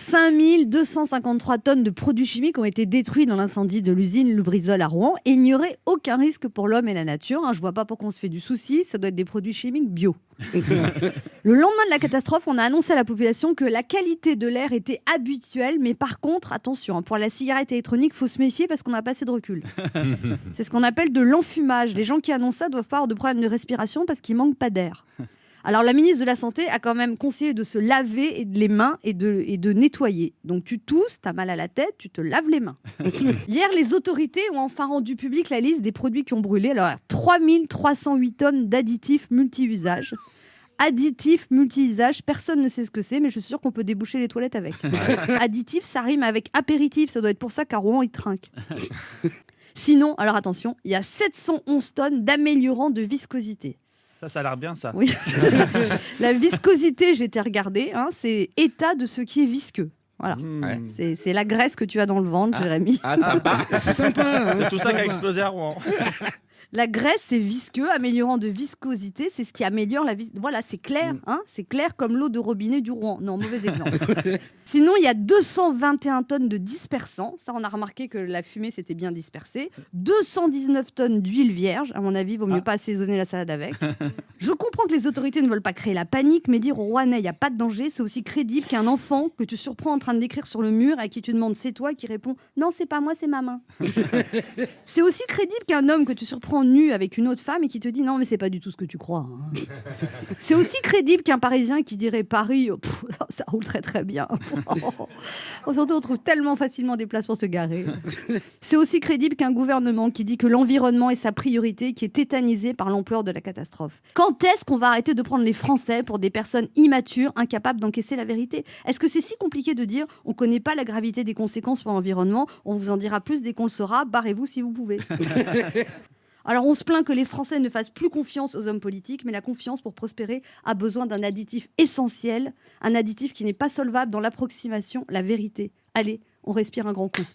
5253 tonnes de produits chimiques ont été détruits dans l'incendie de l'usine Lubrizol à Rouen et il n'y aurait aucun risque pour l'homme et la nature. Je vois pas pourquoi on se fait du souci, ça doit être des produits chimiques bio. Le lendemain de la catastrophe, on a annoncé à la population que la qualité de l'air était habituelle, mais par contre, attention, pour la cigarette électronique, il faut se méfier parce qu'on n'a pas assez de recul. C'est ce qu'on appelle de l'enfumage. Les gens qui annoncent ça doivent pas avoir de problème de respiration parce qu'il manque pas d'air. Alors la ministre de la Santé a quand même conseillé de se laver les mains et de nettoyer. Donc tu tousses, tu as mal à la tête, tu te laves les mains. Hier, les autorités ont enfin rendu publique la liste des produits qui ont brûlé. Alors 3308 tonnes d'additifs multi-usages. Additifs multi-usages, personne ne sait ce que c'est, mais je suis sûre qu'on peut déboucher les toilettes avec. Additif, ça rime avec apéritif, ça doit être pour ça qu'à Rouen, ils trinquent. Sinon, alors attention, il y a 711 tonnes d'améliorants de viscosité. Ça a l'air bien, ça. Oui. La viscosité, j'ai été regarder, c'est état de ce qui est visqueux. Voilà. Ouais. C'est la graisse que tu as dans le ventre, Jérémy. Ah, sympa. C'est sympa. C'est tout ça qui a explosé à Rouen. La graisse, c'est visqueux, améliorant de viscosité, c'est ce qui améliore la vie. Voilà, c'est clair, c'est clair comme l'eau de robinet du Rouen. Non, mauvais exemple. Sinon, il y a 221 tonnes de dispersants. Ça, on a remarqué que la fumée s'était bien dispersée. 219 tonnes d'huile vierge. À mon avis, il vaut mieux pas assaisonner la salade avec. Je comprends que les autorités ne veulent pas créer la panique, mais dire aux Rouennais, il n'y a pas de danger, c'est aussi crédible qu'un enfant que tu surprends en train d'écrire sur le mur et à qui tu demandes c'est toi, qui répond non, c'est pas moi, c'est ma main. C'est aussi crédible qu'un homme que tu surprends nu avec une autre femme et qui te dit non, mais c'est pas du tout ce que tu crois. C'est aussi crédible qu'un Parisien qui dirait Paris, ça roule très très bien. Surtout, on trouve tellement facilement des places pour se garer. C'est aussi crédible qu'un gouvernement qui dit que l'environnement est sa priorité, qui est tétanisé par l'ampleur de la catastrophe. Quand est-ce qu'on va arrêter de prendre les Français pour des personnes immatures, incapables d'encaisser la vérité ? Est-ce que c'est si compliqué de dire on ne connaît pas la gravité des conséquences pour l'environnement, on vous en dira plus dès qu'on le saura, barrez-vous si vous pouvez. Alors on se plaint que les Français ne fassent plus confiance aux hommes politiques, mais la confiance pour prospérer a besoin d'un additif essentiel, un additif qui n'est pas solvable dans l'approximation, la vérité. Allez, on respire un grand coup.